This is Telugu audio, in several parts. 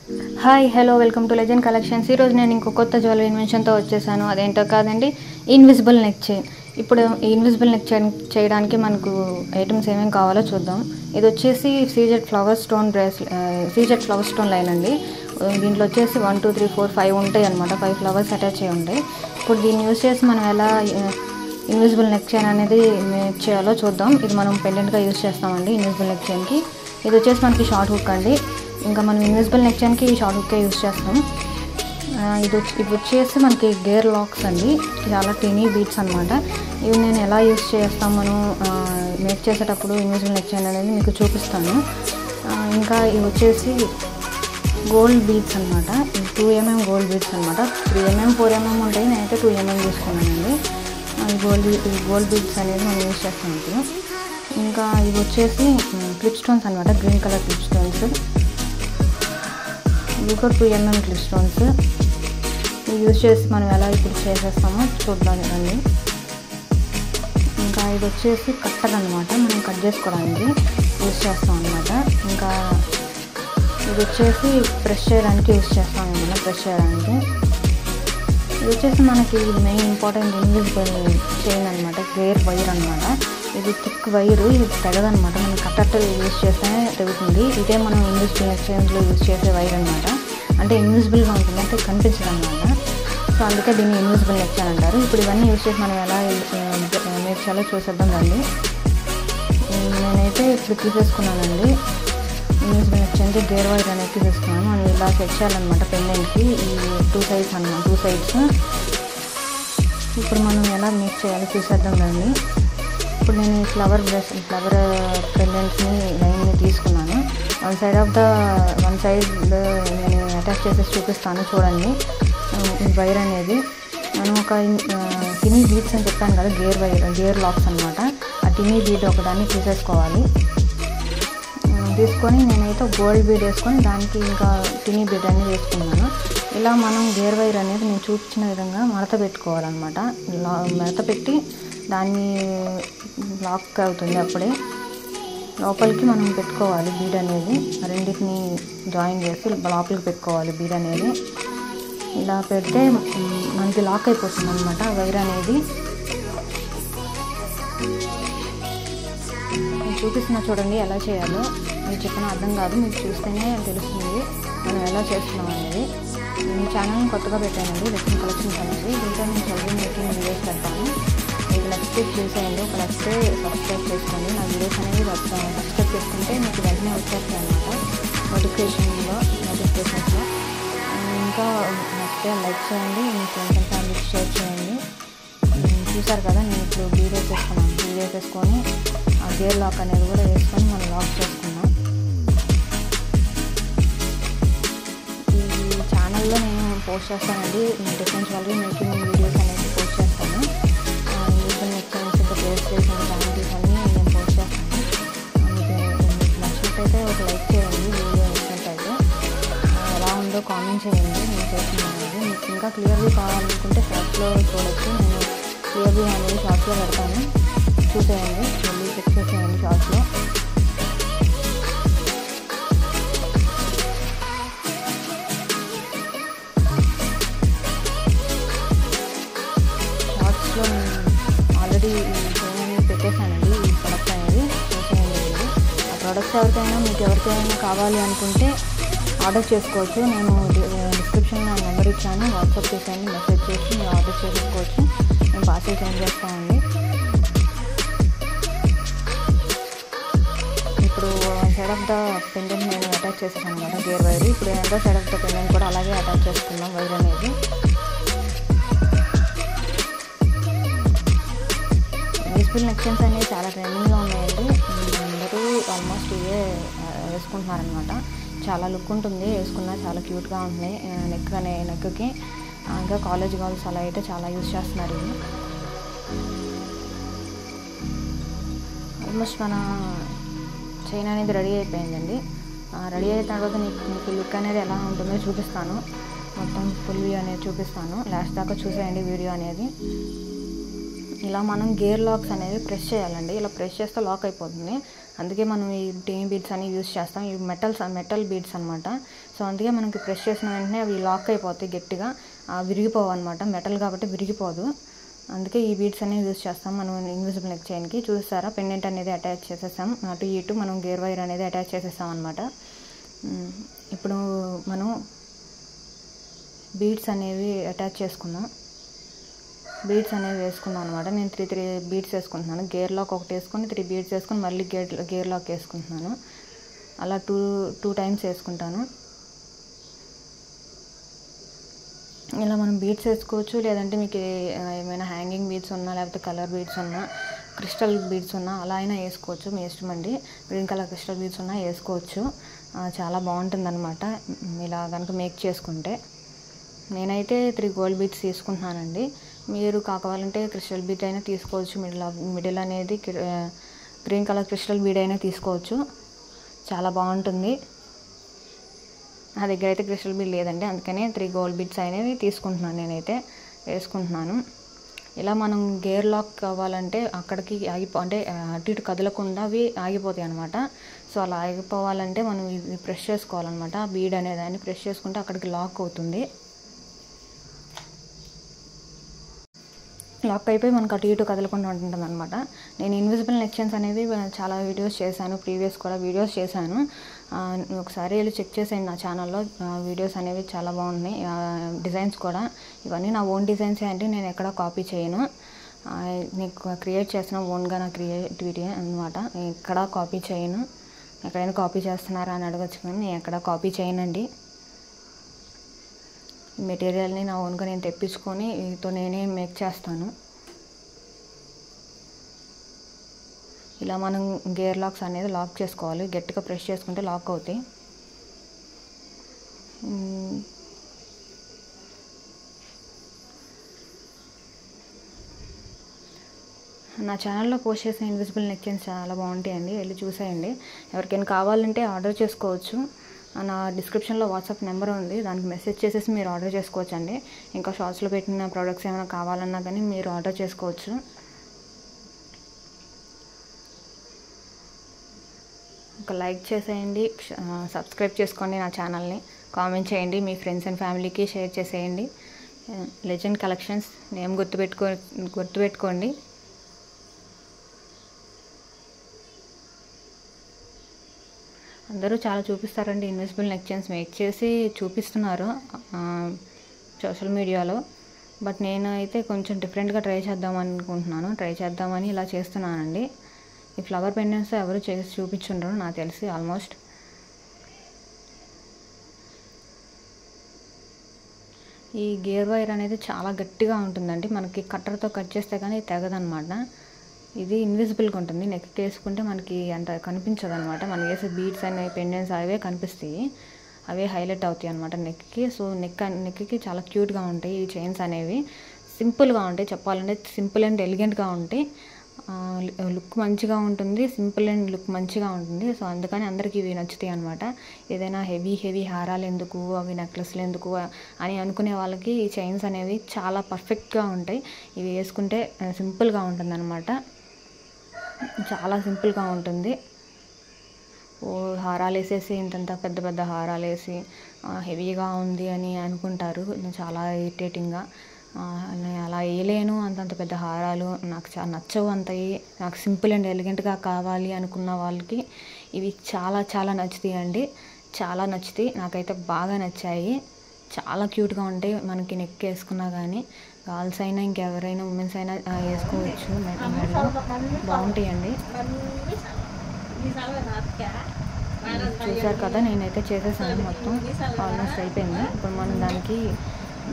Hi hello welcome to legend collections. ఈరోజు నేను ఇంకో కొత్త జ్యువెలరీ ఇన్వెన్షన్తో వచ్చేసాను. అదేంటో కాదండి, ఇన్విజిబుల్ నెక్ చైన్. ఇప్పుడు ఈ ఇన్విజిబుల్ నెక్ చైన్ చేయడానికి మనకు ఐటమ్స్ ఏమేమి కావాలో చూద్దాం. ఇది వచ్చేసి సీజెడ్ ఫ్లవర్ స్టోన్ లైన్ అండి. దీంట్లో వచ్చేసి 1 2 3 4 5 ఉంటాయి అనమాట. 5 ఫ్లవర్స్ అటాచ్ అయ్యి ఉంటాయి. ఇప్పుడు దీన్ని యూజ్ చేసి మనం ఎలా ఇన్విజిబుల్ నెక్ చైన్ అనేది మేక్ చేయాలో చూద్దాం. ఇది మనం పెండెంట్గా యూజ్ చేస్తామండి ఇన్విజిబుల్ నెక్ చైన్కి. ఇది వచ్చేసి మనకి షార్ట్ హుక్ అండి. ఇంకా మనం ఇన్విజిబుల్ నెక్ చైన్కి ఈ షార్ట్ హుక్కే యూజ్ చేస్తాం. ఇది వచ్చేసి మనకి గేర్ లాక్స్ అండి, చాలా టీనీ బీట్స్ అనమాట. ఇవి నేను ఎలా యూజ్ చేస్తాం మనం మేక్ చేసేటప్పుడు ఇన్విజిబుల్ నెక్ చైన్ అనేది మీకు చూపిస్తాను. ఇంకా ఇవి వచ్చేసి గోల్డ్ బీడ్స్ అనమాట. 2 mm గోల్డ్ బీడ్స్ అనమాట. 3 mm 4 mm ఉంటాయి, నేనైతే 2 mm తీసుకున్నానండి. ఈ గోల్డ్ బీడ్స్ అనేది మనం యూజ్ చేస్తాం ఇప్పుడు. ఇంకా ఇవి వచ్చేసి క్లిప్ స్టోన్స్ అనమాట, గ్రీన్ కలర్ క్లిప్ స్టోన్స్. ఇవి కూడా 2 mm క్లిప్ స్టోన్స్. ఇవి యూజ్ చేసి మనం ఎలా ఇప్పుడు చేసేస్తామో చూద్దాం రండి. ఇంకా ఇది వచ్చేసి కట్టర్ అనమాట, మనం కట్ చేసుకోవడానికి యూజ్ చేస్తాం అనమాట. ఇంకా ఇది వచ్చేసి ప్రెస్ చేయడానికి యూజ్ చేస్తాం అనమాట, ప్రెస్ చేయడానికి. ఇది వచ్చేసి మనకి మెయిన్ ఇంపార్టెంట్ ఇన్విజిబుల్ చైన్ అనమాట, గేర్ వైర్ అనమాట. ఇది థిక్ వైరు, ఇది తెగదనమాట. మనం కట్టర్ యూజ్ చేస్తేనే తెగుతుంది. ఇదే మనం ఇన్విజిబుల్ నెక్ చైన్స్లో యూజ్ చేసే వైర్ అనమాట. అంటే ఇన్విజిబుల్గా ఉంటుంది, అంటే కనిపించదు అనమాట. సో అందుకే దీన్ని ఇన్విజిబుల్ నెక్ చైన్ అంటారు. ఇప్పుడు ఇవన్నీ యూజ్ చేసి మనం ఎలా మేక్ చేయాలో చూసేద్దాం రండి. నేనైతే ఇప్పుడు తీసేసుకున్నానండి ఇన్విజిబుల్ నెక్ చైన్కి గేర్ వైర్ అనేది తీసేసుకున్నాను. మనం ఇలా సెట్ చేయాలన్నమాట పెండెంట్కి, ఈ 2 sides అన్నమాట, 2 sides. ఇప్పుడు మనం ఎలా మేక్ చేయాలో చూసేద్దాం రండి. ఇప్పుడు నేను ఈ ఫ్లవర్ పెండెంట్స్ని లైన్ని తీసుకున్నాను. వన్ సైడ్ నేను అటాచ్ చేసేసి చూపిస్తాను చూడండి. ఈ వైర్ అనేది మనం ఒక టినీ బీడ్స్ అని చెప్పాను కదా, గేర్ లాక్స్ అనమాట. ఆ టినీ బీడ్ ఒకదాన్ని తీసేసుకోవాలి. తీసుకొని నేనైతే గోల్డ్ బీడ్ వేసుకొని దానికి ఇంకా టినీ బీడ్ అనేది వేసుకున్నాను. ఇలా మనం గేర్ వైర్ అనేది నేను చూపించిన విధంగా మడత పెట్టుకోవాలన్నమాట. మడత పెట్టి దాన్ని లాక్ అవుతుంది, అప్పుడే లోపలికి మనం పెట్టుకోవాలి బీడ్ అనేది. రెండింటిని జాయిన్ చేసి లోపలికి పెట్టుకోవాలి బీడ్ అనేది. ఇలా పెడితే మనకి లాక్ అయిపోతుంది అనమాట వైర్ అనేది. నేను చూపిస్తున్నా చూడండి ఎలా చేయాలో. మీరు చెప్పిన అర్థం కాదు, మీకు చూస్తేనే తెలుస్తుంది మనం ఎలా చేస్తున్నాం అనేది. నేను ఛానల్ని కొత్తగా పెట్టానండి, లెజెండ్ కలెక్షన్స్ అనేది. దీంట్లో నేను జ్యువెలరీ మేకింగ్ వీడియోస్ పెడతాను. మీకు నచ్చితే చూసేయండి, ఒక నచ్చితే సబ్స్క్రైబ్ చేసుకోండి. నా వీడియోస్ అనేది సబ్స్క్రైబ్ చేసుకుంటే మీకు వెంటనే వచ్చేస్తాయి అన్నమాట నోటిఫికేషన్స్లో. ఇంకా నచ్చితే లైక్ చేయండి, మీ ఫ్రెండ్స్ అండ్ ఫ్యామిలీకి షేర్ చేయండి. చూసారు కదా, నేను ఇప్పుడు వీడియో చేసుకొని ఆ గేర్ లాక్ అనేది కూడా వేసుకొని మనం లాక్ చేసుకున్నాం. ఈ ఛానల్లో నేను పోస్ట్ చేస్తానండి, డిఫరెంట్ జ్యువెలరీ మేకింగ్ వీడియోస్ అనేది పోస్ట్ చేస్తాను. ఇన్విజిబుల్ నెక్ చైన్స్ ఇంకా బ్రేస్లెట్స్ అండ్ బ్యాంగిల్స్ అన్నీ నేను పోస్ట్ చేస్తాను. మీకు నచ్చినట్టయితే ఒక లైక్ చేయండి, వీడియో నచ్చినట్టయితే. ఎలా ఉందో కామెంట్ చేయండి నేను చేస్తున్నాను అనేది. మీకు ఇంకా క్లియర్గా కావాలనుకుంటే షార్ట్స్లో చూడొచ్చు. నేను క్లియర్గా అనేది షార్ట్స్లో పెడతాను, చూసేయండి, మళ్ళీ చెక్ చేసేయండి షార్ట్స్లో. షార్ట్స్లో నేను ఆల్రెడీ చైన్ అనేది పెట్టేశానండి, ఈ ప్రొడక్ట్ అనేది చూసేయండి. ఆ ప్రొడక్ట్స్ ఎవరికైనా కావాలి అనుకుంటే ఆర్డర్ చేసుకోవచ్చు. నేను డిస్క్రిప్షన్లో నా నెంబర్ ఇచ్చాను, వాట్సాప్ చేసేయండి, మెసేజ్ చేసి మీరు ఆర్డర్ చేసుకోవచ్చు. నేను పార్సల్ చేంజ్ చేస్తామండి. ఇప్పుడు సైడ్ ఆఫ్ ద పెండెంట్ నేను అటాచ్ చేసాను అనమాట, గేర్ వైర్. ఇప్పుడు ఏంటో సైడ్ ఆఫ్ ద పెండెంట్ కూడా అలాగే అటాచ్ చేసుకున్నాం వైర్ అనేది. ఇన్విజిబుల్ నెక్ చైన్స్ అనేవి చాలా ట్రెండింగ్లో ఉన్నాయండి. అందరూ ఆల్మోస్ట్ ఇవే వేసుకుంటున్నారనమాట. చాలా లుక్ ఉంటుంది, వేసుకున్నా చాలా క్యూట్గా ఉంటుంది నెక్కి. ఇంకా కాలేజ్ గర్ల్స్ అలా అయితే చాలా యూజ్ చేస్తున్నారు ఇవి. ఆల్మోస్ట్ మన చైన్ అనేది రెడీ అయిపోయిందండి. రెడీ అయిన తర్వాత మీకు లుక్ అనేది ఎలా ఉంటుందో చూపిస్తాను, మొత్తం ఫుల్ వ్యూ అనేది చూపిస్తాను. లాస్ట్ దాకా చూసేయండి వీడియో అనేది. ఇలా మనం గేర్ లాక్స్ అనేవి ప్రెస్ చేయాలండి. ఇలా ప్రెస్ చేస్తే లాక్ అయిపోతుంది. అందుకే మనం ఈ టీన్ బీడ్స్ అని యూజ్ చేస్తాం. ఇవి మెటల్ బీడ్స్ అనమాట. సో అందుకే మనకి ప్రెస్ చేసిన వెంటనే అవి లాక్ అయిపోతాయి, గట్టిగా విరిగిపోవు అనమాట. మెటల్ కాబట్టి విరిగిపోదు. అందుకే ఈ బీడ్స్ అనేవి యూజ్ చేస్తాం మనం ఇన్విజిబుల్ నెక్ చైన్కి. చూసారా, పెండెంట్ అనేది అటాచ్ చేసేస్తాం. అటు ఇటు మనం గేర్ వైర్ అనేది అటాచ్ చేసేస్తాం అనమాట. ఇప్పుడు మనం బీడ్స్ అనేవి అటాచ్ చేసుకుందాం. బీడ్స్ అనేవి వేసుకున్నాను అనమాట. నేను 3 బీడ్స్ వేసుకుంటున్నాను. గేర్ లాక్ ఒకటి వేసుకొని 3 బీడ్స్ వేసుకొని మళ్ళీ గేర్ లాక్ వేసుకుంటున్నాను. అలా టూ టైమ్స్ వేసుకుంటాను. ఇలా మనం బీడ్స్ వేసుకోవచ్చు, లేదంటే మీకు ఏమైనా హ్యాంగింగ్ బీడ్స్ ఉన్నా, లేకపోతే కలర్ బీడ్స్ ఉన్నా, క్రిస్టల్ బీడ్స్ ఉన్నా అలా అయినా వేసుకోవచ్చు. మీ ఇష్టం అండి. గ్రీన్ కలర్ క్రిస్టల్ బీడ్స్ ఉన్నా వేసుకోవచ్చు. చాలా బాగుంటుంది అనమాట ఇలా కనుక మేక్ చేసుకుంటే. నేనైతే 3 గోల్డ్ బీడ్స్ తీసుకుంటున్నానండి. మీరు కావాలంటే క్రిస్టల్ బీడ్ అయినా తీసుకోవచ్చు. మిడిల్ అనేది గ్రీన్ కలర్ క్రిస్టల్ బీడ్ అయినా తీసుకోవచ్చు. చాలా బాగుంటుంది. నా దగ్గర అయితే క్రిస్టల్ బీడ్ లేదండి, అందుకనే 3 గోల్డ్ బీడ్స్ అనేవి తీసుకుంటున్నాను. నేనైతే వేసుకుంటున్నాను. ఇలా మనం గేర్ లాక్ కావాలంటే అక్కడికి అంటే అటు ఇటు కదలకుండా అవి ఆగిపోతాయి అనమాట. సో అలా ఆగిపోవాలంటే మనం ఇది ప్రెస్ చేసుకోవాలన్నమాట. బీడ్ అనేదాన్ని ప్రెస్ చేసుకుంటే అక్కడికి లాక్ అవుతుంది. లాక్ అయిపోయి మనకు అటు ఇటు కదలకుండా ఉంటుంది అనమాట. నేను ఇన్విజిబుల్ నెక్ చైన్స్ అనేవి చాలా వీడియోస్ చేశాను, ప్రీవియస్ కూడా వీడియోస్ చేశాను. ఒకసారి వెళ్ళి చెక్ చేసేయండి నా ఛానల్లో. వీడియోస్ అనేవి చాలా బాగున్నాయి. డిజైన్స్ కూడా ఇవన్నీ నా ఓన్ డిజైన్సే అండి. నేను ఎక్కడ కాపీ చేయను. నీకు క్రియేట్ చేసిన ఓన్గా నా క్రియేటివిటీ అనమాట. ఎక్కడ కాపీ చేయను. ఎక్కడైనా కాపీ చేస్తున్నారా అని అడగచ్చు, కానీ నేను ఎక్కడ కాపీ చేయనండి. మెటీరియల్ని నా ఓన్గా నేను తెప్పించుకొని వీటితో నేనే మేక్ చేస్తాను. ఇలా మనం గేర్ లాక్స్ అనేది లాక్ చేసుకోవాలి. గట్టిగా ప్రెస్ చేసుకుంటే లాక్ అవుతాయి. నా ఛానల్లో పోస్ట్ చేసిన ఇన్విజిబుల్ నెక్ చైన్స్ చాలా బాగుంటాయండి, వెళ్ళి చూసేయండి. ఎవరికైనా కావాలంటే ఆర్డర్ చేసుకోవచ్చు. నా డిస్క్రిప్షన్లో వాట్సాప్ నెంబర్ ఉంది, దానికి మెసేజ్ చేసేసి మీరు ఆర్డర్ చేసుకోవచ్చు అండి. ఇంకా షార్ట్స్లో పెట్టిన ప్రోడక్ట్స్ ఏమైనా కావాలన్నా కానీ మీరు ఆర్డర్ చేసుకోవచ్చు. ఒక లైక్ చేసేయండి, సబ్స్క్రైబ్ చేసుకోండి నా ఛానల్ని, కామెంట్ చేయండి, మీ ఫ్రెండ్స్ అండ్ ఫ్యామిలీకి షేర్ చేసేయండి. లెజెండ్ కలెక్షన్స్ నేమ్ గుర్తుపెట్టుకోండి. అందరూ చాలా చూపిస్తారండి ఇన్విజిబుల్ నెక్ చైన్స్ మేక్ చేసి చూపిస్తున్నారు సోషల్ మీడియాలో. బట్ నేను అయితే కొంచెం డిఫరెంట్గా ట్రై చేద్దామని ఇలా చేస్తున్నానండి. ఈ ఫ్లవర్ పెండెంట్స్ ఎవరు చేసి చూపించుండ్రు నాకు తెలిసి ఆల్మోస్ట్. ఈ గేర్ వైర్ అనేది చాలా గట్టిగా ఉంటుందండి. మనకి కట్టర్తో కట్ చేస్తే కానీ తెగదనమాట. ఇది ఇన్విజిబుల్గా ఉంటుంది. నెక్ వేసుకుంటే మనకి అంత కనిపించదు అనమాట. మనం వేసే బీడ్స్ అనే పెండెంట్స్ అవే కనిపిస్తాయి, అవే హైలైట్ అవుతాయి అనమాట నెక్కి. సో నెక్కి చాలా క్యూట్గా ఉంటాయి ఈ చైన్స్ అనేవి. సింపుల్గా ఉంటాయి, చెప్పాలంటే సింపుల్ అండ్ ఎలిగెంట్గా ఉంటాయి. లుక్ మంచిగా ఉంటుంది, సింపుల్ అండ్ లుక్ మంచిగా ఉంటుంది. సో అందుకని అందరికీ ఇవి నచ్చుతాయి అనమాట. ఏదైనా హెవీ హారాలు ఎందుకు, అవి నెక్లెస్లు ఎందుకు అని అనుకునే వాళ్ళకి ఈ చైన్స్ అనేవి చాలా పర్ఫెక్ట్గా ఉంటాయి. ఇవి వేసుకుంటే సింపుల్గా ఉంటుంది అనమాట, చాలా సింపుల్గా ఉంటుంది. హారాలు వేసేసి ఇంతంత పెద్ద హారాలు వేసి హెవీగా ఉంది అని అనుకుంటారు, చాలా ఇరిటేటింగ్గా. అలా వేయలేను, అంతంత పెద్ద హారాలు నాకు చాలా నచ్చవు. నాకు సింపుల్ అండ్ ఎలిగెంట్గా కావాలి అనుకున్న వాళ్ళకి ఇవి చాలా నచ్చుతాయి అండి, చాలా నచ్చుతాయి. నాకైతే బాగా నచ్చాయి, చాలా క్యూట్గా ఉంటాయి. మనకి నెక్ వేసుకున్నా కానీ గర్ల్స్ అయినా ఇంకెవరైనా ఉమెన్స్ అయినా వేసుకోవచ్చు. మెడలో బాగుంటాయండి. చూసారు కదా, నేనైతే చేసేసాను, మొత్తం ఆల్మోస్ట్ అయిపోయింది. ఇప్పుడు మనం దానికి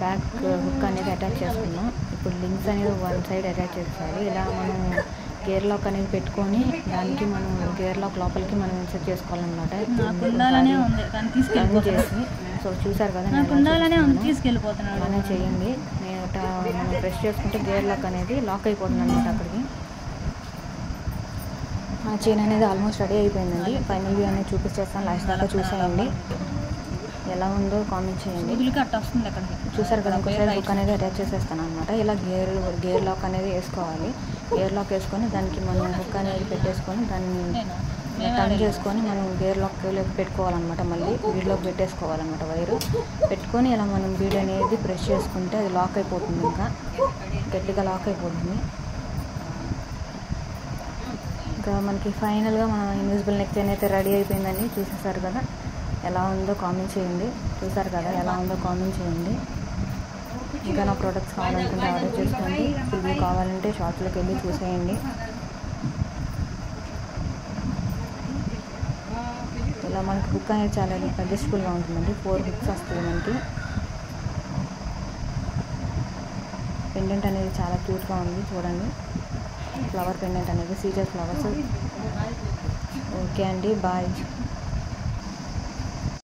బ్యాక్ హుక్ అనేది అటాచ్ చేసుకున్నాం. ఇప్పుడు లింక్స్ అనేది వన్ సైడ్ అటాచ్ చేసేయాలి. ఇలా మనం గేర్ లాక్ అనేది పెట్టుకొని దానికి మనం గేర్ లాక్ లోపలికి మనం ఇన్సర్ట్ చేసుకోవాలన్నమాట. చేసి సో చూసారు కదా, అలానే చేయండి. మనం ప్రెస్ చేసుకుంటే గేర్ లాక్ అనేది లాక్ అయిపోతుంది అనమాట. అక్కడికి మన చైన్ అనేది ఆల్మోస్ట్ రెడీ అయిపోయిందండి. ఫైనల్ వ్యూ అనేది చూపించేస్తాను, లాస్ట్ దాకా చూసేయండి. ఎలా ఉందో కామెంట్ చేయండి. అక్కడ చూసారు కదా, ఇంకోసారి బుక్ అనేది అటాచ్ చేసేస్తాను అనమాట. ఇలా గేర్ లాక్ అనేది వేసుకోవాలి. గేర్ లాక్ వేసుకొని దానికి మనం బుక్ అనేది పెట్టేసుకొని దాన్ని టర్న్ చేసుకొని మనం గేర్ లాక్లోకి పెట్టుకోవాలన్నమాట. మళ్ళీ బీడ్లోకి పెట్టేసుకోవాలన్నమాట. వైరు పెట్టుకొని ఇలా మనం బీడ్ అనేది ప్రెస్ చేసుకుంటే అది లాక్ అయిపోతుంది, ఇంకా గట్టిగా లాక్ అయిపోతుంది. ఇంకా మనకి ఫైనల్గా మన ఇన్విజిబుల్ నెక్ చైన్ అయితే రెడీ అయిపోయిందండి. చూసేసారు కదా, ఎలా ఉందో కామెంట్ చేయండి. చూసారు కదా ఎలా ఉందో కామెంట్ చేయండి. ఇంకా నా ప్రోడక్ట్స్ కావాలనుకుంటే ఆర్డర్ చేసుకోండి. రివ్యూ కావాలంటే షాప్లోకి వెళ్ళి చూసేయండి. ఇలా మనకి బుక్ అనేది చాలా అడ్జస్టబుల్గా ఉంటుందండి. 4 హుక్స్ వస్తుంది మనకి. పెండెంట్ అనేది చాలా క్యూట్గా ఉంది చూడండి. ఫ్లవర్ పెండెంట్ అనేది సీజర్ ఫ్లవర్స్. ఓకే అండి, బాయ్.